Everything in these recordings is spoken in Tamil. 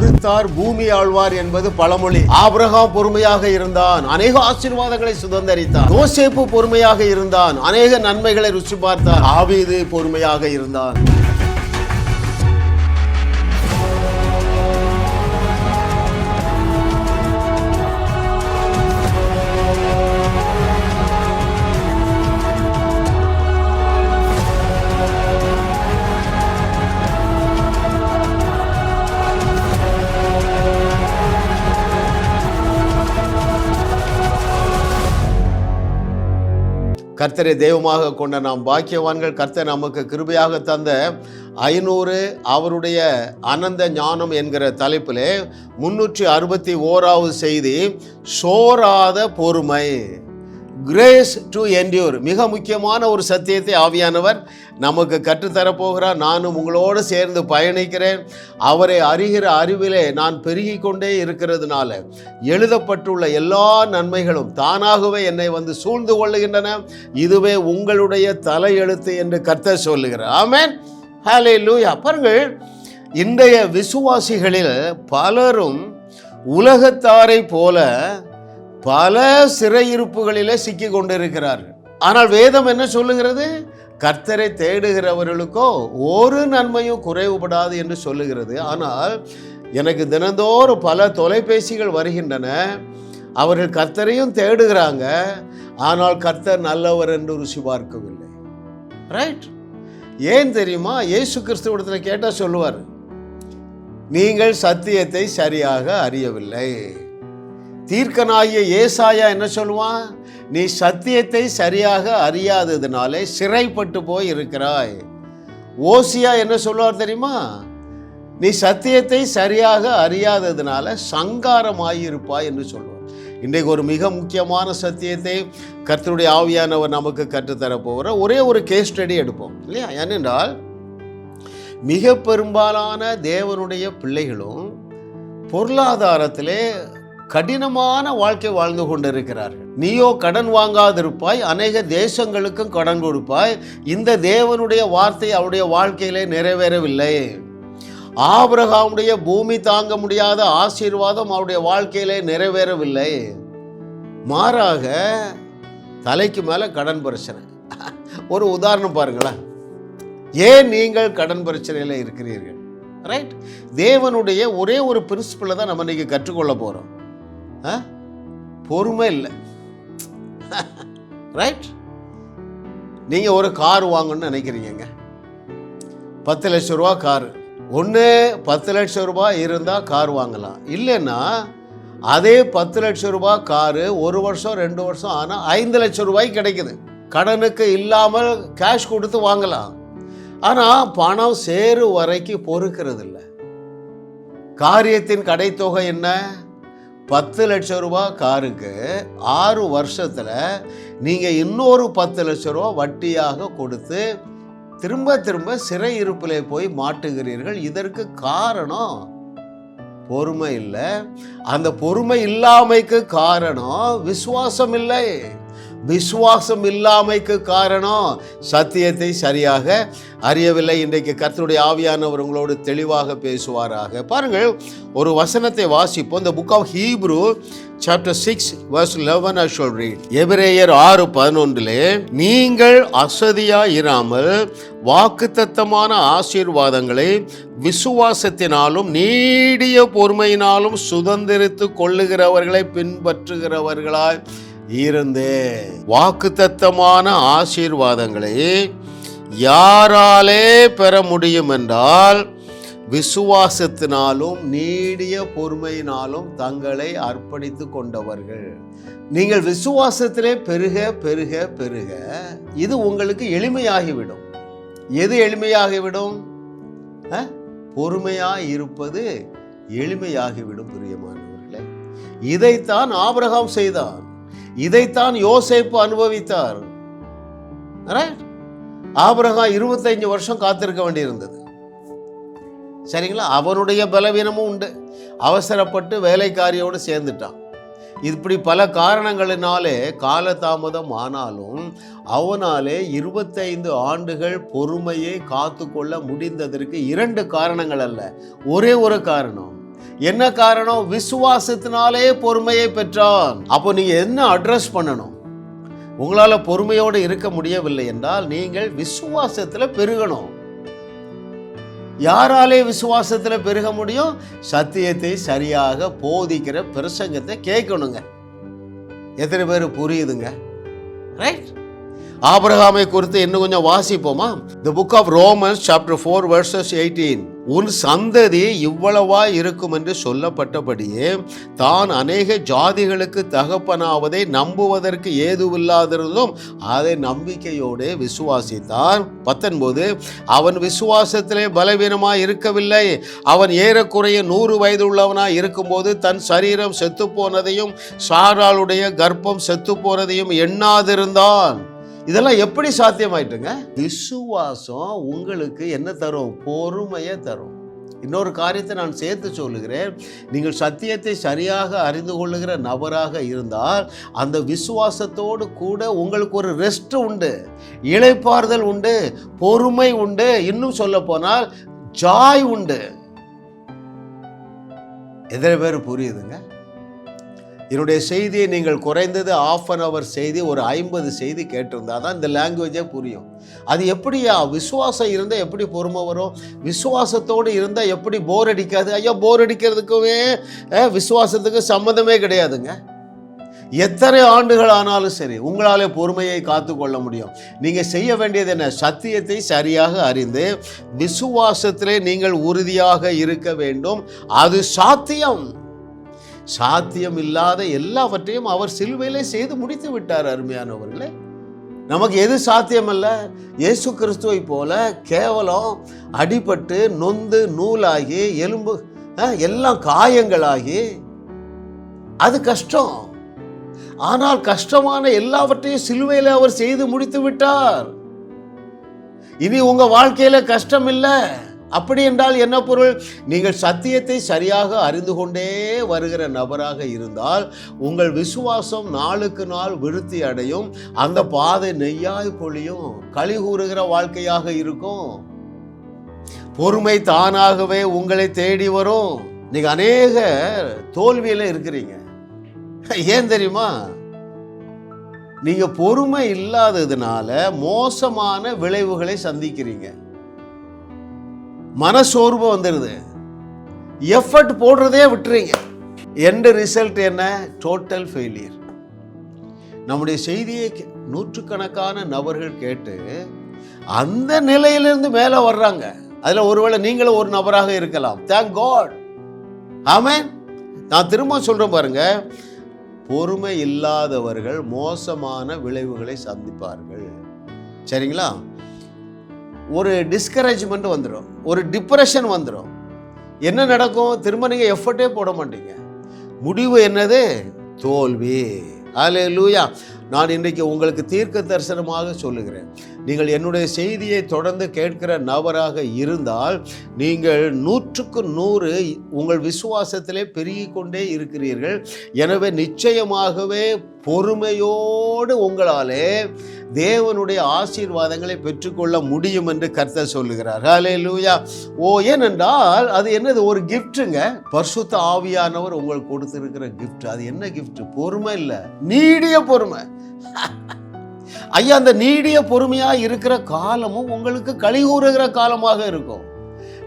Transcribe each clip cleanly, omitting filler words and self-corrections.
பொறுத்தார் பூமி ஆழ்வார் என்பது பழமொழி. ஆபிரகாம் பொறுமையாக இருந்தான், அநேக ஆசீர்வாதங்களை சுதந்தரித்தான். யோசேப்பு பொறுமையாக இருந்தான், அநேக நன்மைகளை ருசி பார்த்தார். தாவீது பொறுமையாக இருந்தான். கர்த்தரை தெய்வமாக கொண்ட நாம் பாக்கியவான்கள். கர்த்தர் நமக்கு கிருபையாக தந்த 500 அவருடைய அனந்த ஞானம் என்கிற தலைப்பிலே 361வது செய்தி, சோராத பொறுமை, கிரேஸ் டு என்டியூர். மிக முக்கியமான ஒரு சத்தியத்தை ஆவியானவர் நமக்கு கற்றுத்தரப்போகிறார். நானும் உங்களோடு சேர்ந்து பயணிக்கிறேன். அவரை அறிகிற அறிவிலே நான் பெருகி கொண்டே இருக்கிறதுனால எழுதப்பட்டுள்ள எல்லா நன்மைகளும் தானாகவே என்னை வந்து சூழ்ந்து கொள்ளுகின்றன. இதுவே உங்களுடைய தலையெழுத்து என்று கர்த்தர் சொல்லுகிறார். ஆமென், ஹல்லேலூயா. பாருங்கள், இன்றைய விசுவாசிகளில் பலரும் உலகத்தாரை போல பல சிறையிருப்புகளிலே சிக்கி கொண்டிருக்கிறார்கள். ஆனால் வேதம் என்ன சொல்லுகிறது? கர்த்தரை தேடுகிறவர்களுக்கோ ஒரு நன்மையும் குறைவுபடாது என்று சொல்லுகிறது. ஆனால் எனக்கு தினந்தோறும் பல தொலைபேசிகள் வருகின்றன. அவர்கள் கர்த்தரையும் தேடுகிறாங்க, ஆனால் கர்த்தர் நல்லவர் என்று ருசி பார்க்கவில்லை. ரைட்? ஏன் தெரியுமா? இயேசு கிறிஸ்துவிடத்தில் கேட்டால் சொல்லுவார், நீங்கள் சத்தியத்தை சரியாக அறியவில்லை. தீர்க்கனாகிய ஏசாயா என்ன சொல்லுவான்? நீ சத்தியத்தை சரியாக அறியாததுனாலே சிறைப்பட்டு போய் இருக்கிறாய். ஓசியா என்ன சொல்லுவார் தெரியுமா? நீ சத்தியத்தை சரியாக அறியாததுனால சங்காரமாயிருப்பாய் என்று சொல்லுவார். இன்றைக்கு ஒரு மிக முக்கியமான சத்தியத்தை கர்த்தருடைய ஆவியானவர் நமக்கு கற்றுத்தரப்போகிற ஒரே ஒரு கேஸ் ஸ்டடி எடுப்போம் இல்லையா? ஏனென்றால் மிக பெரும்பாலான தேவனுடைய பிள்ளைகளும் பொருளாதாரத்திலே கடினமான வாழ்க்கை வாழ்ந்து கொண்டிருக்கிறார்கள். நீயோ கடன் வாங்காதிருப்பாய், அநேக தேசங்களுக்கும் கடன் கொடுப்பாய். இந்த தேவனுடைய வார்த்தை அவருடைய வாழ்க்கையிலே நிறைவேறவில்லை. ஆபிரகாமுடைய பூமி தாங்க முடியாத ஆசீர்வாதம் அவருடைய வாழ்க்கையிலே நிறைவேறவில்லை. மாறாக தலைக்கு மேலே கடன் பிரச்சனை. ஒரு உதாரணம் பாருங்களேன். ஏன் நீங்கள் கடன் பிரச்சனையில் இருக்கிறீர்கள்? ரைட்? தேவனுடைய ஒரே ஒரு பிரின்சிபலை தான் நம்ம இன்னைக்கு கற்றுக்கொள்ள போகிறோம். பொறுமை இல்லை. ரைட்? நீங்கள் ஒரு கார் வாங்கணும்னு நினைக்கிறீங்க, 10 லட்சம் ரூபா காரு. ஒன்று 10 லட்சம் ரூபாய் இருந்தால் கார் வாங்கலாம். இல்லைன்னா அதே 10 லட்சம் ரூபாய் காரு 1 வருஷம் 2 வருஷம் ஆனால் 5 லட்சம் ரூபாய்க்கு கிடைக்குது. கடனுக்கு இல்லாமல் கேஷ் கொடுத்து வாங்கலாம். ஆனால் பணம் சேரும் வரைக்கும் பொறுக்கிறது இல்லை. காரியத்தின் கடைத்தொகை என்ன? 10 லட்சம் ரூபாய் காருக்கு 6 வருஷத்தில் நீங்கள் இன்னொரு 10 லட்சம் ரூபா வட்டியாக கொடுத்து திரும்ப திரும்ப சிறை இருப்பிலே போய் மாட்டுகிறீர்கள். இதற்கு காரணம் பொறுமை இல்லை. அந்த பொறுமை இல்லாமைக்கு காரணம் விசுவாசம் இல்லை. விசுவாசம் இல்லாமைக்கு காரணம் சத்தியத்தை சரியாக அறியவில்லை. இன்றைக்கு கர்த்தருடைய ஆவியானவர் உங்களோடு தெளிவாக பேசுவாராக. பாருங்கள், ஒரு வசனத்தை வாசிப்போம். இந்த book of Hebrew chapter 6 verse 11 I shall read. எபிரேயர் 6:11 நீங்கள் அசதியாய் இராமல் வாக்குத்தத்தமான ஆசீர்வாதங்களை விசுவாசத்தினாலும் நீடிய பொறுமையினாலும் சுதந்திரித்து கொள்ளுகிறவர்களை பின்பற்றுகிறவர்களாய் இருந்தே. வாக்குத்தத்தமான ஆசீர்வாதங்களை யாராலே பெற முடியும் என்றால் விசுவாசத்தினாலும் நீடிய பொறுமையினாலும் தங்களை அர்ப்பணித்து கொண்டவர்கள். நீங்கள் விசுவாசத்திலே பெருக பெருக பெருக இது உங்களுக்கு எளிமையாகிவிடும். எது எளிமையாகிவிடும்? பொறுமையாய் இருப்பது எளிமையாகிவிடும். பிரியமானவர்களே, இதைத்தான் ஆபிரகாம் செய்தார். இதைத்தான் யோசேப்பு அனுபவித்தார். ஆபிரகாம் 25 வருஷம் காத்திருக்க வேண்டியிருந்தது. சரிங்களா? அவனுடைய பலவீனமும் உண்டு. அவசரப்பட்டு வேலைக்காரியோடு சேர்ந்துட்டான். இப்படி பல காரணங்களினாலே காலதாமதம் ஆனாலும் அவனாலே 25 ஆண்டுகள் பொறுமையை காத்து கொள்ள முடிந்ததற்கு 2 காரணங்கள் அல்ல, ஒரே ஒரு காரணம். என்ன காரணம்? விசுவாசத்தினாலே பொறுமையை பெற்றான். அப்போ நீங்க என்ன அட்ரஸ் பண்ணணும்? உங்களால பொறுமையோடு இருக்க முடியவில்லை என்றால் நீங்கள் விசுவாசத்தில் பெருகணும். யாராலே விசுவாசத்தில் பெருக முடியும்? சத்தியத்தை சரியாக போதிக்கிற பிரசங்கத்தை கேட்கணுங்க. எத்தனை பேர் புரியுதுங்க? ரைட். ஆபிரகாமை குறித்து இன்னும் கொஞ்சம் வாசிப்போமா? The book of Romans chapter 4 verses 18. உன் சந்ததி இவ்வளவா இருக்கும் என்று சொல்லப்பட்டபடியே தான் அநேக ஜாதிகளுக்கு தகப்பனாவதை நம்புவதற்கு ஏதுவில்லாதிருந்தும் அதை நம்பிக்கையோடு விசுவாசித்தான். 19. அவன் விசுவாசத்திலே பலவீனமாய் இருக்கவில்லை. அவன் ஏறக்குறைய 100 வயதுள்ளவனாய் இருக்கும்போது தன் சரீரம் செத்து போனதையும் சாராளுடைய கர்ப்பம் செத்து போனதையும் எண்ணாதிருந்தான். இதெல்லாம் எப்படி சாத்தியமாயிட்டுங்க? விசுவாசம் உங்களுக்கு என்ன தரும்? பொறுமையை தரும். இன்னொரு காரியத்தை நான் சேர்த்து சொல்லுகிறேன். நீங்கள் சத்தியத்தை சரியாக அறிந்து கொள்ளுகிற நபராக இருந்தால் அந்த விசுவாசத்தோடு கூட உங்களுக்கு ஒரு ரெஸ்ட் உண்டு, இளைப்பாறுதல் உண்டு, பொறுமை உண்டு, இன்னும் சொல்ல போனால் ஜாய் உண்டு. எத்தனை பேர் புரியுதுங்க? என்னுடைய செய்தியை நீங்கள் குறைந்தது 1/2 hour செய்தி, ஒரு 50 செய்தி கேட்டிருந்தா தான் இந்த லாங்குவேஜே புரியும். அது எப்படியா? விசுவாசம் இருந்தால் எப்படி பொறுமை வரும்? விசுவாசத்தோடு இருந்தால் எப்படி போர் அடிக்காது? ஐயா, போர் அடிக்கிறதுக்குமே விசுவாசத்துக்கு சம்மந்தமே கிடையாதுங்க. எத்தனை ஆண்டுகள் ஆனாலும் சரி உங்களாலே பொறுமையை காத்து கொள்ள முடியும். நீங்கள் செய்ய வேண்டியது என்ன? சத்தியத்தை சரியாக அறிந்து விசுவாசத்திலே நீங்கள் உறுதியாக இருக்க வேண்டும். அது சாத்தியம். சாத்தியம் இல்லாத எல்லாவற்றையும் அவர் சிலுவையிலே செய்து முடித்து விட்டார். அருமையானவர்களே, நமக்கு எது சாத்தியம் அல்ல? இயேசு கிறிஸ்துவை போல கேவலம் அடிபட்டு நொந்து நூலாகி எலும்பு எல்லாம் காயங்களாகி, அது கஷ்டம். ஆனால் கஷ்டமான எல்லாவற்றையும் சிலுவையில் அவர் செய்து முடித்து விட்டார். இனி உங்க வாழ்க்கையில கஷ்டம் இல்லை. அப்படி என்றால் என்ன பொருள்? நீங்கள் சத்தியத்தை சரியாக அறிந்து கொண்டே வருகிற நபராக இருந்தால் உங்கள் விசுவாசம் நாளுக்கு நாள் விருத்தி அடையும். அந்த பாதை நெய்யாய் பொழியும், களி கூறுகிற வாழ்க்கையாக இருக்கும். பொறுமை தானாகவே உங்களை தேடி வரும். நீங்க அநேக தோல்வியில இருக்கிறீங்க. ஏன் தெரியுமா? நீங்க பொறுமை இல்லாததுனால மோசமான விளைவுகளை சந்திக்கிறீங்க. மனசோர்வு வந்துடுது, எஃபர்ட் போடுறதே விட்டுறீங்க. எண்ட் ரிசல்ட் என்ன? Total failure. நம்முடைய செய்தியை நூற்றுக்கணக்கான நபர்கள் கேட்டு அந்த நிலையிலிருந்து மேலே வர்றாங்க. அதில் ஒருவேளை நீங்களும் ஒரு நபராக இருக்கலாம். Thank God. ஆமென். நான் திரும்ப சொல்கிறேன் பாருங்க, பொறுமை இல்லாதவர்கள் மோசமான விளைவுகளை சந்திப்பார்கள். சரிங்களா? ஒரு டிஸ்கரேஜ்மெண்ட் வந்துடும், ஒரு டிப்ரெஷன் வந்துடும். என்ன நடக்கும்? திரும்ப நீங்கள் எஃபர்ட்டே போட மாட்டீங்க. முடிவு என்னது? தோல்வி. அல்லேலூயா. நான் இன்றைக்கு உங்களுக்கு தீர்க்க தரிசனமாக சொல்லுகிறேன். நீங்கள் என்னுடைய செய்தியை தொடர்ந்து கேட்கிற நபராக இருந்தால் நீங்கள் 100க்கு 100 உங்கள் விசுவாசத்திலே பெருகிக் கொண்டே இருக்கிறீர்கள். எனவே நிச்சயமாகவே பொறுமையோடு உங்களாலே தேவனுடைய ஆசீர்வாதங்களை பெற்றுக்கொள்ள முடியும் என்று கர்த்தர் சொல்லுகிறார். ஹல்லேலூயா. ஏனென்றால் அது என்னது? ஒரு கிஃப்ட்டுங்க. பரிசுத்த ஆவியானவர் உங்களுக்கு கொடுத்திருக்கிற கிஃப்ட். அது என்ன கிஃப்ட்? பொறுமை இல்லை, நீடிய பொறுமை. ஐயா, அந்த நீடிய பொறுமையா இருக்கிற காலமும் உங்களுக்கு களி கூறுகிற காலமாக இருக்கும்.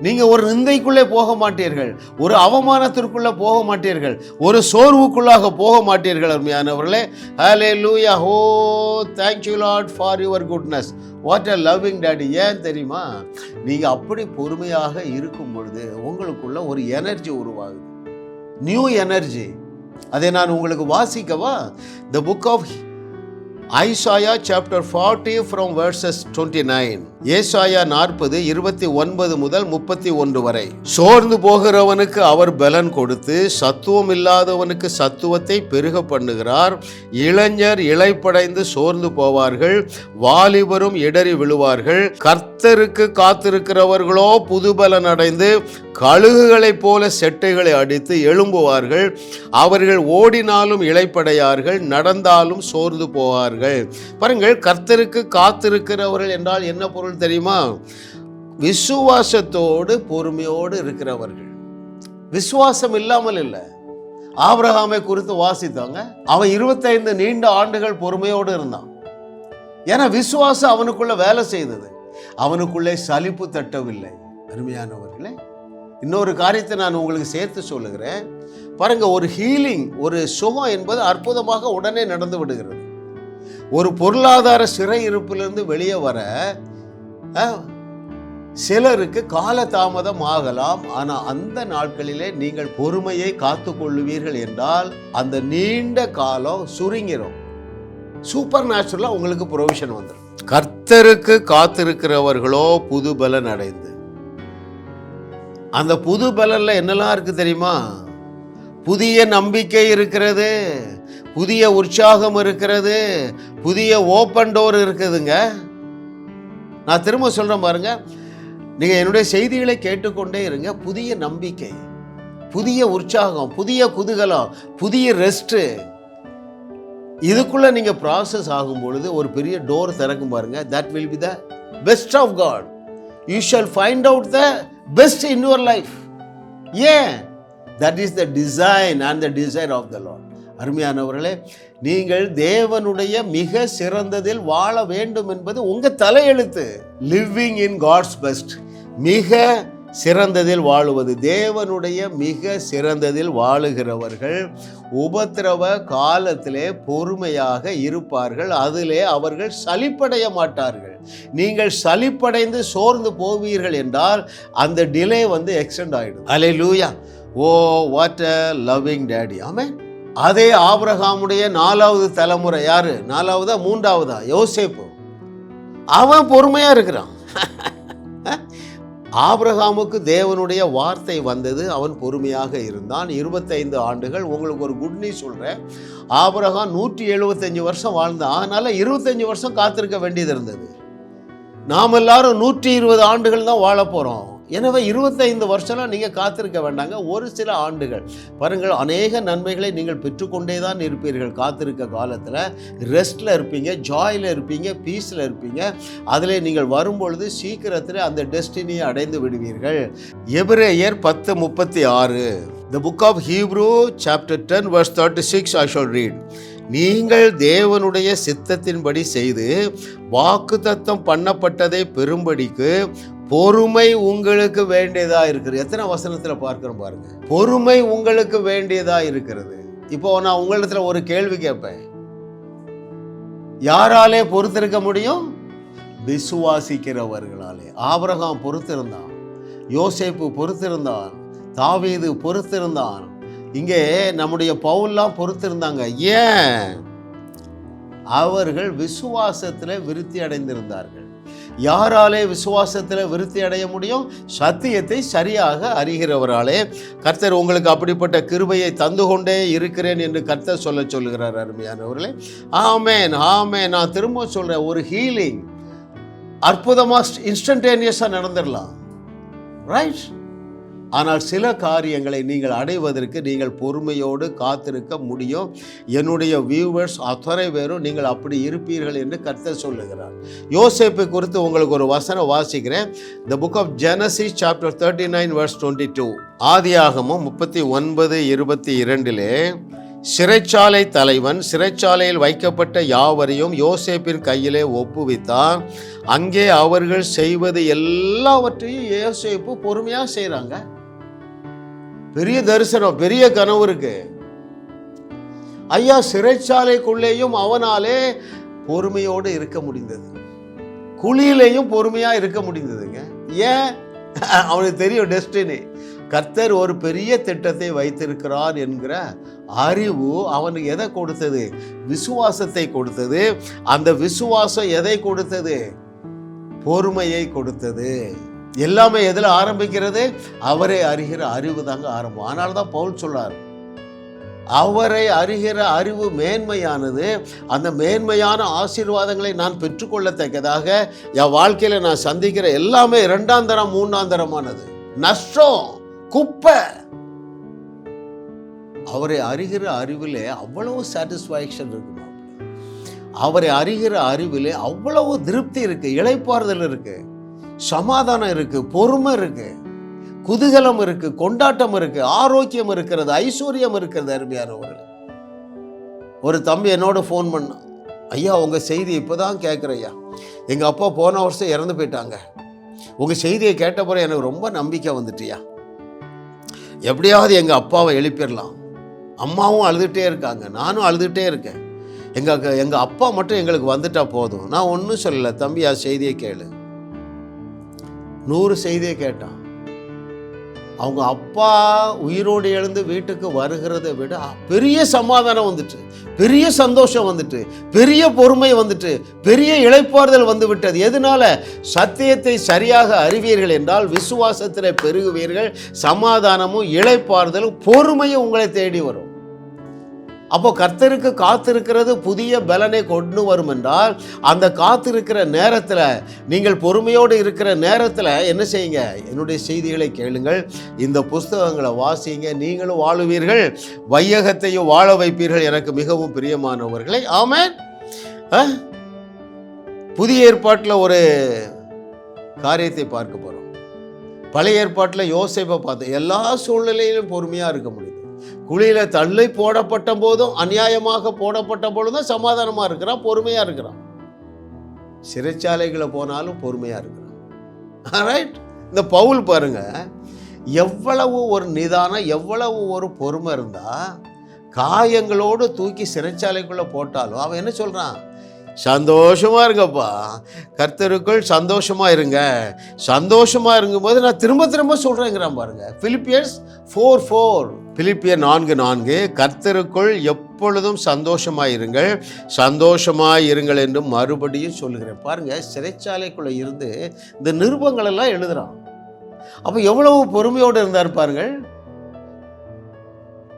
நீங்க ஒரு நிந்தைக்குள்ளே போக மாட்டீர்கள், ஒரு அவமானத்திற்குள்ள போக மாட்டீர்கள், ஒரு சோர்வுக்குள்ளாக போக மாட்டீர்கள். அருமையானவர்களே, ஹல்லேலூயா. thank you Lord for your goodness. what a loving daddy. ஏன் தெரியுமா? நீங்க அப்படி பொறுமையாக இருக்கும் பொழுது உங்களுக்குள்ள ஒரு எனர்ஜி உருவாகுது, நியூ எனர்ஜி. அதை நான் உங்களுக்கு வாசிக்கவா? The book of Isaiah chapter 40 from verses 29. ஏசாயா 40 29 முதல் 31 வரை. சோர்ந்து போகிறவனுக்கு அவர் பலன் கொடுத்து சத்துவம் இல்லாதவனுக்கு சத்துவத்தை பெருக பண்ணுகிறார். இளைஞர் இளைப்படைந்து சோர்ந்து போவார்கள், வாலிபரும் இடறி விழுவார்கள். கர்த்தருக்கு காத்திருக்கிறவர்களோ புதுபலன் அடைந்து கழுகுகளைப் போல செட்டைகளை அடித்து எழும்புவார்கள். அவர்கள் ஓடினாலும் இளைப்படையார்கள், நடந்தாலும் சோர்ந்து போவார்கள். பாருங்கள், கர்த்தருக்கு காத்திருக்கிறவர்கள் என்றால் என்ன பொருள் தெரியுமா? விசுவாசத்தோடு பொறுமையோடு இருக்கிறவர்கள். விசுவாசம் இல்லாமல் இல்லை. ஆபிரகாமை குறித்து வாசித்தாங்க. அவன் 25 நீண்ட ஆண்டுகள் பொறுமையோடு இருந்தான். ஏன்னா விசுவாசம் அவனுக்குள்ள வேலை செய்தது. அவனுக்குள்ளே சலிப்பு தட்டவில்லை. அருமையானவர்களே, இன்னொரு காரியத்தை நான் உங்களுக்கு சேர்த்து சொல்லுகிறேன் பாருங்க. ஒரு ஹீலிங், ஒரு சுகம் என்பது அற்புதமாக உடனே நடந்து விடுகிறது. ஒரு பொருளாதார சிறை இருப்பிலிருந்து வெளியே வர சிலருக்கு கால தாமதம் ஆகலாம். ஆனால் அந்த நாட்களிலே நீங்கள் பொறுமையை காத்து கொள்ளுவீர்கள் என்றால் அந்த நீண்ட காலம் சுருங்கிரும். சூப்பர் நேச்சுரலா உங்களுக்கு ப்ரொவிஷன் வந்துடும். கர்த்தருக்கு காத்திருக்கிறவர்களோ புது பலன் அடைந்து. அந்த புது பலன்ல என்னெல்லாம் இருக்கு தெரியுமா? புதிய நம்பிக்கை இருக்கிறது, புதிய உற்சாகம் இருக்கிறது, புதிய ஓப்பன் டோர் இருக்குதுங்க. நான் திரும்ப சொல்றேன் பாருங்க, நீங்க என்னுடைய செய்திகளை கேட்டுக்கொண்டே இருங்க. புதிய நம்பிக்கை, புதிய உற்சாகம், புதிய குதூகலம், புதிய ரெஸ்ட். இதுக்குள்ள நீங்க ப்ராசஸ் ஆகும் பொழுது ஒரு பெரிய டோர் திறக்கும் பாருங்க. that will be the best of God. you shall find out the best in your life. that is the design and the desire of the Lord. அருமையானவர்களே, நீங்கள் தேவனுடைய மிக சிறந்ததில் வாழ வேண்டும் என்பது உங்க தலையெழுத்து. லிவிங் இன் காட்ஸ் பெஸ்ட், மிக சிறந்ததில் வாழுவது. தேவனுடைய மிக சிறந்ததில் வாழுகிறவர்கள் உபத்திரவ காலத்திலே பொறுமையாக இருப்பார்கள். அதிலே அவர்கள் சலிப்படைய மாட்டார்கள். நீங்கள் சலிப்படைந்து சோர்ந்து போவீர்கள் என்றால் அந்த டிலே எக்ஸ்டெண்ட் ஆகிடும். Alleluia. Oh what a loving daddy. Amen. அதே ஆபிரகாமுடைய 4வது தலைமுறை யாரு? 4வதா 3வதா? யோசேப்பு. அவன் பொறுமையா இருக்கிறான். ஆபிரகாமுக்கு தேவனுடைய வார்த்தை வந்தது, அவன் பொறுமையாக இருந்தான் 25 ஆண்டுகள். உங்களுக்கு ஒரு குட் நியூஸ் சொல்கிறேன். ஆபிரகாம் 175 வருஷம் வாழ்ந்தான். அதனால் 25 வருஷம் காத்திருக்க வேண்டியது இருந்தது. நாம் எல்லாரும் 120 ஆண்டுகள் தான் வாழ போகிறோம். எனவே 25 வருஷம்லாம் நீங்கள் காத்திருக்க வேண்டாங்க. ஒரு சில ஆண்டுகள் பாருங்கள், அநேக நன்மைகளை நீங்கள் பெற்றுக்கொண்டே தான் இருப்பீர்கள். காத்திருக்க காலத்தில் ரெஸ்ட்டில் இருப்பீங்க, ஜாயில் இருப்பீங்க, பீஸில் இருப்பீங்க. அதில் நீங்கள் வரும்பொழுது சீக்கிரத்தில் அந்த டெஸ்டினியை அடைந்து விடுவீர்கள். எபிரேயர் 10:36. The book of Hebrew chapter 10 verse 36 I shall read. நீங்கள் தேவனுடைய சித்தத்தின்படி செய்து வாக்குத்தத்தம் பண்ணப்பட்டதை பெறும்படிக்கு பொறுமை உங்களுக்கு வேண்டியதா இருக்கிறது. எத்தனை வசனத்தில் பார்க்கிறோம் பாருங்க. பொறுமை உங்களுக்கு வேண்டியதா இருக்கிறது. இப்போ நான் உங்களிடத்துல ஒரு கேள்வி கேட்பேன். யாராலே பொறுத்திருக்க முடியும்? விசுவாசிக்கிறவர்களாலே. ஆபிரகாம் பொறுத்திருந்தான், யோசேப்பு பொறுத்திருந்தான், தாவீது பொறுத்திருந்தான், இங்கே நம்முடைய பவுல்லாம் பொறுத்திருந்தாங்க. ஏன்? அவர்கள் விசுவாசத்தில் விருத்தி அடைந்திருந்தார்கள். யாராலே விசுவாசத்தில் விருத்தி அடைய முடியும்? சத்தியத்தை சரியாக அறிகிறவராலே. கர்த்தர் உங்களுக்கு அப்படிப்பட்ட கிருபையை தந்து கொண்டே இருக்கிறேன் என்று கர்த்தர் சொல்லுகிறார். அருமையானவர்களே, ஆமென் ஆமென். நான் திரும்ப சொல்றேன், ஒரு ஹீலிங் அற்புதமாக இன்ஸ்டன்டேனியஸாக நடந்துடலாம், ரைட்? ஆனால் சில காரியங்களை நீங்கள் அடைவதற்கு நீங்கள் பொறுமையோடு காத்திருக்க முடியும். என்னுடைய வியூவர்ஸ் அத்தனை பேரும் நீங்கள் அப்படி இருப்பீர்கள் என்று கர்த்தர் சொல்லுகிறார். யோசேப்பை குறித்து உங்களுக்கு ஒரு வசனம் வாசிக்கிறேன். The book of Genesis chapter 39 verse 22. ஆதியாகமம் 39:22 சிறைச்சாலை தலைவன் சிறைச்சாலையில் வைக்கப்பட்ட யாவரையும் யோசேப்பின் கையிலே ஒப்புவித்தான். அங்கே அவர்கள் செய்வது எல்லாவற்றையும் யோசேப்பு பொறுமையாக செய்கிறாங்க. பெரிய தரிசனம், பெரிய கனவு இருக்கு ஐயா. சிறைச்சாலைக்குள்ளேயும் அவனாலே பொறுமையோடு இருக்க முடிந்தது, குழியிலேயும் பொறுமையா இருக்க முடிந்ததுங்க. ஏன்? அவனுக்கு தெரியும் டெஸ்டினி. கர்த்தர் ஒரு பெரிய திட்டத்தை வைத்திருக்கிறார் என்கிற அறிவு அவனுக்கு எதை கொடுத்தது? விசுவாசத்தை கொடுத்தது. அந்த விசுவாசம் எதை கொடுத்தது? பொறுமையை கொடுத்தது. எல்லாமே எதில் ஆரம்பிக்கிறது? அவரை அறிகிற அறிவு தாங்க ஆரம்பம். அதனால தான் பவுல் சொல்றார், அவரை அறிகிற அறிவு மேன்மையானது. அந்த மேன்மையான ஆசீர்வாதங்களை நான் பெற்றுக்கொள்ளத்தக்கதாக என் வாழ்க்கையில் நான் சந்திக்கிற எல்லாமே 2ஆம் தரம் 3ஆம் தரமானது, நஷ்டம், குப்பை. அவரை அறிகிற அறிவிலே அவ்வளவு சாட்டிஸ்ஃபேக்ஷன் இருக்கு. அவரை அறிகிற அறிவிலே அவ்வளவு திருப்தி இருக்கு, இளைப்பாறுதல் இருக்கு, சமாதானம் இருக்கு, பொறுமை இருக்கு. குதூகலம் இருக்கு, கொண்டாட்டம் இருக்கு, ஆரோக்கியம் இருக்கிறது, ஐஸ்வர்யம் இருக்கிறது. அருமையானவர்கள், ஒரு தம்பி என்னோட ஃபோன் பண்ணான். ஐயா, உங்கள் செய்தி இப்போதான் கேட்குறேன் ஐயா, எங்கள் அப்பா போன வருஷம் இறந்து போயிட்டாங்க. உங்கள் செய்தியை கேட்ட பிறகு எனக்கு ரொம்ப நம்பிக்கை வந்துட்டியா, எப்படியாவது எங்கள் அப்பாவை எழுப்பிடலாம். அம்மாவும் அழுதுகிட்டே இருக்காங்க, நானும் அழுதுகிட்டே இருக்கேன். எங்கள் அப்பா மட்டும் எங்களுக்கு வந்துட்டா போதும். நான் ஒன்றும் சொல்லலை, தம்பி ஆ செய்தியை கேளு. 100 செய்தியை கேட்டான். அவங்க அப்பா உயிரோடு எழுந்து வீட்டுக்கு வருகிறத விட பெரிய சமாதானம் வந்துட்டு, பெரிய சந்தோஷம் வந்துட்டு, பெரிய பொறுமை வந்துட்டு, பெரிய இளைப்பாறுதல் வந்து விட்டது. எதனால? சத்தியத்தை சரியாக அறிவீர்கள் என்றால் விசுவாசத்தில் பெருகுவீர்கள். சமாதானமும் இளைப்பாறுதலும் பொறுமையும் உங்களை தேடி வரும். அப்போ கர்த்தருக்கு காத்திருக்கிறது புதிய பலனை கொண்டு வரும் என்றால், அந்த காத்திருக்கிற நேரத்தில், நீங்கள் பொறுமையோடு இருக்கிற நேரத்தில் என்ன செய்யுங்க? என்னுடைய செய்திகளை கேளுங்கள், இந்த புஸ்தகங்களை வாசிங்க, நீங்களும் வாழுவீர்கள், வையகத்தையும் வாழ வைப்பீர்கள். எனக்கு மிகவும் பிரியமானவர்களே, ஆமென். புதிய ஏற்பாட்டில் ஒரு காரியத்தை பார்க்க போகிறோம். பழைய ஏற்பாட்டில் யோசேப்பை பார்த்து எல்லா சூழ்நிலையிலும் பொறுமையாக இருக்க முடியும். குழியில் தள்ளி போடப்பட்ட போதும், அநியாயமாக போடப்பட்ட பொழுதும் சமாதானமாக இருக்கிறான், பொறுமையாக இருக்கிறான். சிறைச்சாலைகளை போனாலும் பொறுமையாக இருக்கிறான். ரைட். இந்த பவுல் பாருங்க, எவ்வளவு ஒரு நிதானம், எவ்வளவு ஒரு பொறுமை இருந்தால், காயங்களோடு தூக்கி சிறைச்சாலைக்குள்ளே போட்டாலும் அவன் என்ன சொல்கிறான்? சந்தோஷமாக இருங்கப்பா, கர்த்தருக்குள் சந்தோஷமாக இருங்க. சந்தோஷமாக இருக்கும்போது நான் திரும்ப திரும்ப சொல்கிறேங்கிறான் பாருங்க. பிலிப்பியர்ஸ் 4:4, பிலிப்பியர் 4:4, கர்த்தருக்குள் எப்பொழுதும் சந்தோஷமாக இருங்கள், சந்தோஷமாக இருங்கள் என்று மறுபடியும் சொல்லுகிறேன். பாருங்க, சிறைச்சாலைக்குள்ளே இருந்து இந்த நிருபங்கள் எல்லாம் எழுதுகிறான். அப்போ எவ்வளவு பொறுமையோடு இருந்தார் பாருங்கள்.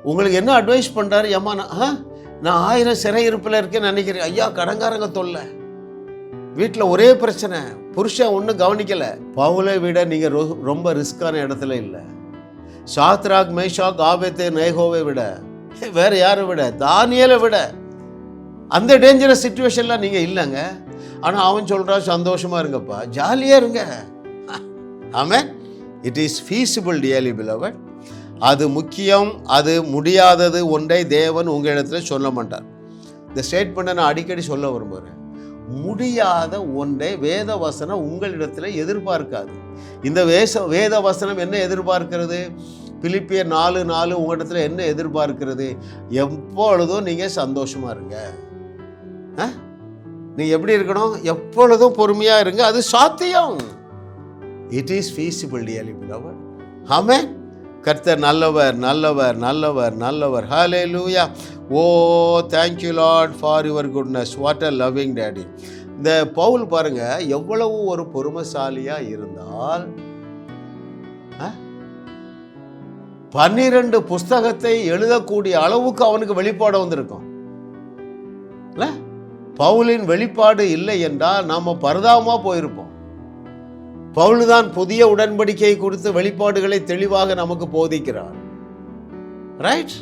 உங்களுக்கு என்ன அட்வைஸ் பண்ணுறாரு? ஏம்மா, நான் 1000 சிறை இருப்பில் இருக்கேன்னு நினைக்கிறேன். ஐயா, கடங்காரங்க தொல்லை, வீட்டில் ஒரே பிரச்சனை, புருஷன் ஒன்றும் கவனிக்கலை. பவுலை விட நீங்கள் ரொம்ப ரிஸ்கான இடத்துல இல்லை. சாத்ராக், மேஷாக், ஆபேத்து, நேகோவை விட, வேறு யாரை விட, தானியேலை விட அந்த டேஞ்சரஸ் சிச்சுவேஷன்லாம் நீங்கள் இல்லைங்க. ஆனால் அவன் சொல்கிறான், சந்தோஷமாக இருங்கப்பா, ஜாலியாக இருங்க. Amen. It is feasible dearly beloved. அது முக்கியம். அது முடியாதது ஒன்றை தேவன் உங்களிடத்தில் சொல்ல மாட்டார். இந்த ஸ்டேட்மெண்ட்டை நான் அடிக்கடி சொல்ல விரும்புகிறேன். முடியாத ஒன்றை வேத வசனம் உங்களிடத்தில் எதிர்பார்க்காது. இந்த வேத வசனம் என்ன எதிர்பார்க்கிறது? பிலிப்பியர் 4:4 உங்களிடத்தில் என்ன எதிர்பார்க்கிறது? எப்பொழுதும் நீங்கள் சந்தோஷமாக இருங்க. நீங்கள் எப்படி இருக்கணும்? எப்பொழுதும் பொறுமையாக இருங்க. அது சாத்தியம். It is feasible dearly beloved. Amen. கர்த்தர் நல்லவர், நல்லவர், நல்லவர், நல்லவர். Hallelujah. Oh, thank you Lord for your goodness. What a loving daddy. இந்த பவுல் பாருங்க, எவ்வளவு ஒரு பொறுமைசாலியா இருந்தால் 12 புஸ்தகத்தை எழுதக்கூடிய அளவுக்கு அவனுக்கு வெளிப்பாடு வந்திருக்கும். பவுலின் வெளிப்பாடு இல்லை என்றால் நாம பரிதாபமா போயிருப்போம். பவுல்தான் புதிய உடன்படிக்கை குறித்து வெளிப்பாடுகளை தெளிவாக நமக்கு போதிக்கிறார். ரைட்.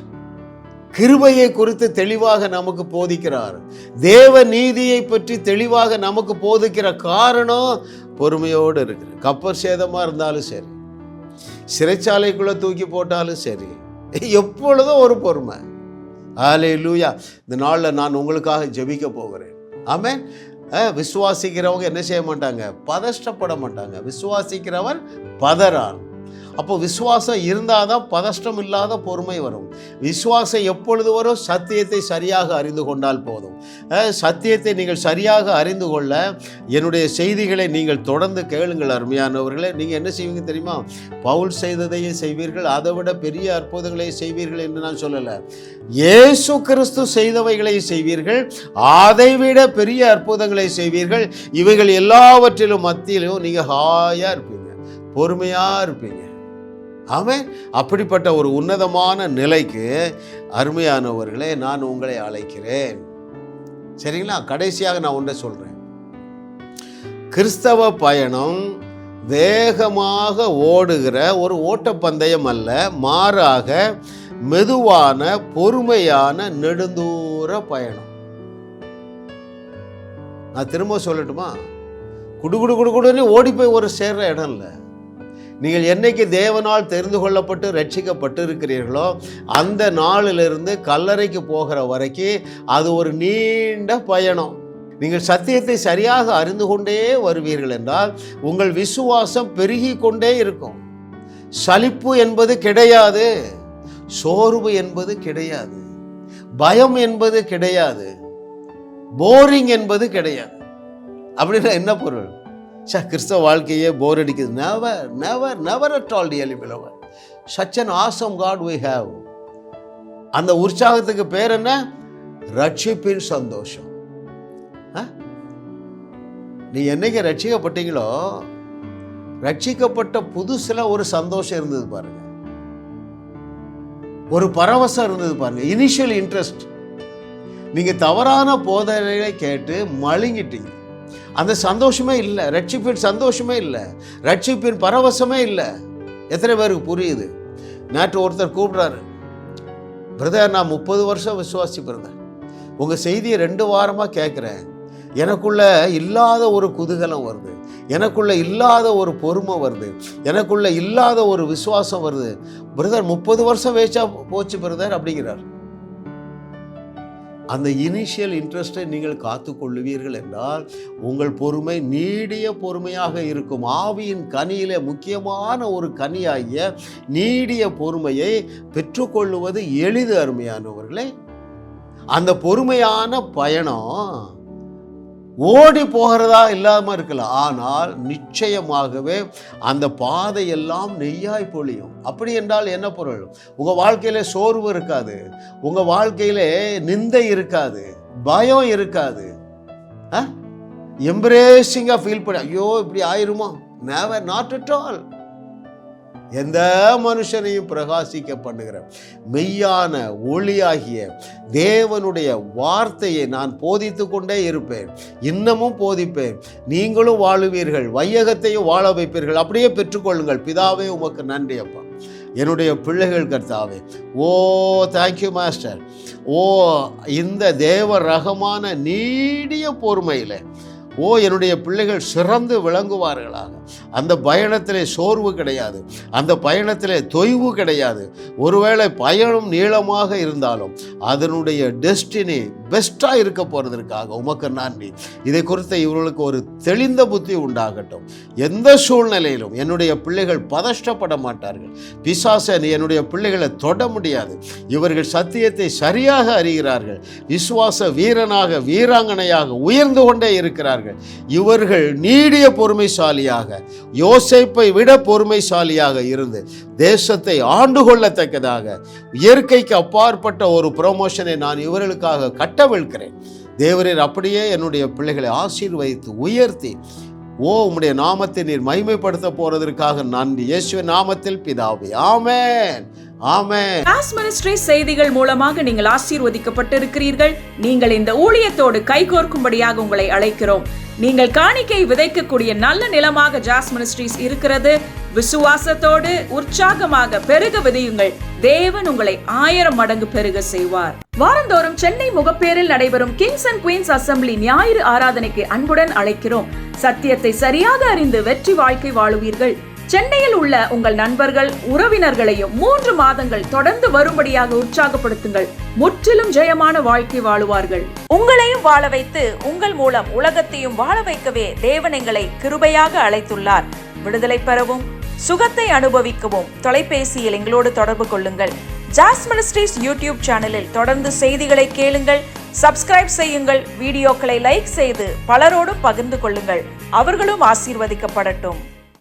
கிருபையை குறித்து தெளிவாக நமக்கு போதிக்கிறார். தேவ நீதியை பற்றி தெளிவாக நமக்கு போதிக்கிற காரணம் பொறுமையோடு இருக்கிற. கப்பல் சேதமாக இருந்தாலும் சரி, சிறைச்சாலைக்குள்ளே தூக்கி போட்டாலும் சரி, எப்பொழுதும் ஒரு பொறுமை. ஹல்லேலூயா. இந்த நாளில் நான் உங்களுக்காக ஜெபிக்க போகிறேன். ஆமென். விசுவாசிக்கிறவங்க என்ன செய்ய மாட்டாங்க? பதஷ்டப்பட மாட்டாங்க. விசுவாசிக்கிறவன் பதறான். அப்போ விசுவாசம் இருந்தால் தான் பதஷ்டம் இல்லாத பொறுமை வரும். விசுவாசம் எப்பொழுது வரும்? சத்தியத்தை சரியாக அறிந்து கொண்டால் போதும். சத்தியத்தை நீங்கள் சரியாக அறிந்து கொள்ள என்னுடைய செய்திகளை நீங்கள் தொடர்ந்து கேளுங்கள். அருமையானவர்களே, நீங்கள் என்ன செய்வீங்க தெரியுமா? பவுல் செய்ததையே செய்வீர்கள், அதை விட பெரிய அற்புதங்களை செய்வீர்கள் என்று நான் சொல்லலை. இயேசு கிறிஸ்து செய்தவைகளை செய்வீர்கள், அதைவிட பெரிய அற்புதங்களை செய்வீர்கள். இவைகள் எல்லாவற்றிலும் மத்தியிலும் நீங்கள் ஹாயாக இருப்பீங்க, பொறுமையாக இருப்பீங்க. ஆமென். அப்படிப்பட்ட ஒரு உன்னதமான நிலைக்கு அருமையானவர்களே நான் உங்களை அழைக்கிறேன். சரிங்களா? கடைசியாக நான் ஒன்றை சொல்றேன். கிறிஸ்தவ பயணம் வேகமாக ஓடுகிற ஒரு ஓட்டப்பந்தயம் அல்ல, மாறாக மெதுவான பொறுமையான நெடுந்தூர பயணம். நான் திரும்ப சொல்லட்டுமா? குடுகுடுன்னு ஓடி போய் ஒரு சேர்ற இடம் இல்லை. நீங்கள் என்னைக்கு தேவனால் தெரிந்து கொள்ளப்பட்டு ரட்சிக்கப்பட்டு இருக்கிறீர்களோ அந்த நாளிலிருந்து கல்லறைக்கு போகிற வரைக்கும் அது ஒரு நீண்ட பயணம். நீங்கள் சத்தியத்தை சரியாக அறிந்து கொண்டே வருவீர்கள் என்றால் உங்கள் விசுவாசம் பெருகி கொண்டே இருக்கும். சலிப்பு என்பது கிடையாது, சோர்வு என்பது கிடையாது, பயம் என்பது கிடையாது, போரிங் என்பது கிடையாது. அப்படின்னா என்ன பொருள்? கிறிஸ்தவ வாழ்க்கையே போர் அடிக்குது. Never never never at all dearly beloved. such an awesome God we have. அந்த உற்சாகத்துக்கு பேர் என்ன? ரட்சிப்பின் சந்தோஷம். நீ என்னைக்கு ரட்சிக்கப்பட்டீங்களோ, ரட்சிக்கப்பட்ட புதுசுல ஒரு சந்தோஷம் இருந்தது பாருங்க, ஒரு பரவசம் இருந்தது பாருங்க, இனிஷியல் இன்ட்ரெஸ்ட். நீங்க தவறான போதனைகளை கேட்டு மழுங்கிட்டீங்க, அந்த சந்தோஷமே இல்லை, ரட்சிப்பின் சந்தோஷமே இல்லை, ரட்சிப்பின் பரவசமே இல்லை. எத்தனை பேருக்கு புரியுது? நேற்று ஒருத்தர் கூப்பிடுறாரு, பிரதர் நான் 30 வருஷம் விசுவாசி பிரதர், உங்கள் செய்தியை 2 வாரமாக கேட்குறேன், எனக்குள்ள இல்லாத ஒரு குதூகலம் வருது, எனக்குள்ள இல்லாத ஒரு பொறுமை வருது, எனக்குள்ள இல்லாத ஒரு விசுவாசம் வருது. பிரதர் 30 வருஷம் வேஸ்டா போச்சு பிரதர் அப்படிங்கிறார். அந்த இனிஷியல் இன்ட்ரெஸ்டை நீங்கள் காத்து கொள்ளுவீர்கள் என்றால் உங்கள் பொறுமை நீடிய பொறுமையாக இருக்கும். ஆவியின் கனியிலே முக்கியமான ஒரு கனியாகிய நீடிய பொறுமையை பெற்றுக்கொள்ளுவது எளிது அருமையானவர்களே. அந்த பொறுமையான பயணம் ஓடி போகிறதா இல்லாமல் இருக்கலாம், ஆனால் நிச்சயமாகவே அந்த பாதையெல்லாம் நெய்யாய் பொழியும். அப்படி என்றால் என்ன பொருள்? உங்கள் வாழ்க்கையில சோர்வு இருக்காது, உங்கள் வாழ்க்கையிலே நிந்தை இருக்காது, பயம் இருக்காது. எம்ப்ரேசிங்காக ஃபீல் பண்ண, ஐயோ இப்படி ஆயிருமா? Never, not at all. எந்த மனுஷனையும் பிரகாசிக்க பண்ணுகிற மெய்யான ஒளியாகிய தேவனுடைய வார்த்தையை நான் போதித்து கொண்டே இருப்பேன், இன்னமும் போதிப்பேன். நீங்களும் வாழுவீர்கள், வையகத்தையும் வாழ வைப்பீர்கள். அப்படியே பெற்றுக்கொள்ளுங்கள். பிதாவே உமக்கு நன்றி அப்பா, என்னுடைய பிள்ளைகள் கர்த்தாவே. ஓ தேங்க்யூ மாஸ்டர். ஓ இந்த தேவ ரகமான நீடிய பொறுமையில் என்னுடைய பிள்ளைகள் சிறந்து விளங்குவார்களாக. அந்த பயணத்திலே சோர்வு கிடையாது, அந்த பயணத்திலே தொய்வு கிடையாது. ஒருவேளை பயணம் நீளமாக இருந்தாலும் அதனுடைய டெஸ்டினி பெஸ்ட்டாக இருக்க போகிறதற்காக உமக்கு நன்றி. இதை குறித்த இவர்களுக்கு ஒரு தெளிந்த புத்தி உண்டாகட்டும். எந்த சூழ்நிலையிலும் என்னுடைய பிள்ளைகள் பதஷ்டப்பட மாட்டார்கள். பிசாசு என்னுடைய பிள்ளைகளை தொட முடியாது. இவர்கள் சத்தியத்தை சரியாக அறிகிறார்கள். விசுவாச வீரனாக வீராங்கனையாக உயர்ந்து கொண்டே இருக்கிறார்கள். இவர்கள் நீடிய பொறுமைசாலியாக, யோசேப்பை விட பொறுமைசாலியாக இருந்து தேசத்தை ஆண்டு கொள்ளத்தக்கதாக இயற்கைக்கு அப்பாற்பட்ட ஒரு ப்ரமோஷனை நான் இவர்களுக்காக கட்டவிழ்க்கிறேன். தேவரீர் அப்படியே என்னுடைய பிள்ளைகளை ஆசீர்வதித்து உயர்த்தி உம்முடைய நாமத்தை நீர் மகிமைப்படுத்த போறதற்காக நன்றி. இயேசுவின் நாமத்தில் பிதாவே, ஆமென். ஜாஸ் மினிஸ்ட்ரிஸ் செய்திகள் மூலமாக நீங்கள் ஆசீர்வதிக்கப்பட்டிருக்கிறீர்கள். நீங்கள் இந்த ஊழியத்தோடு கைகோர்க்கும்படியாக உங்களை அழைக்கிறோம். நீங்கள் காணிக்கை விதைக்கக்கூடிய நல்ல நிலமாக ஜாஸ் மினிஸ்ட்ரிஸ் இருக்கிறது. விசுவாசத்தோடு உற்சாகமாக பெருக விதையுங்கள். தேவன் உங்களை 1000 மடங்கு பெருக செய்வார். வாரந்தோறும் சென்னை முகப்பேரில் நடைபெறும் கிங்ஸ் அண்ட் குயின்ஸ் அசெம்பிளி ஞாயிறு ஆராதனைக்கு அன்புடன் அழைக்கிறோம். சத்தியத்தை சரியாக அறிந்து வெற்றி வாழ்க்கை வாழுவீர்கள். சென்னையில் உள்ள உங்கள் நண்பர்கள் உறவினர்களையும் 3 மாதங்கள் தொடர்ந்து வரும்படியாக உற்சாகப்படுத்துங்கள். முற்றிலும் ஜெயமான வாழ்க்கை வாழுவார்கள். உங்களையும் வாழ வைத்து உங்கள் மூலம் உலகத்தையும் வாழ வைக்கவே தேவன் எங்களை கிருபையாக அழைத்துள்ளார். விடுதலை பெறவும் சுகத்தை அனுபவிக்கவும் தொலைபேசியில் எங்களோடு தொடர்பு கொள்ளுங்கள். ஜாஸ் மினிஸ்ட்ரிஸ் யூடியூப் சேனலில் தொடர்ந்து செய்திகளை கேளுங்கள். சப்ஸ்கிரைப் செய்யுங்கள். வீடியோக்களை லைக் செய்து பலரோடும் பகிர்ந்து கொள்ளுங்கள். அவர்களும் ஆசீர்வதிக்கப்படட்டும்.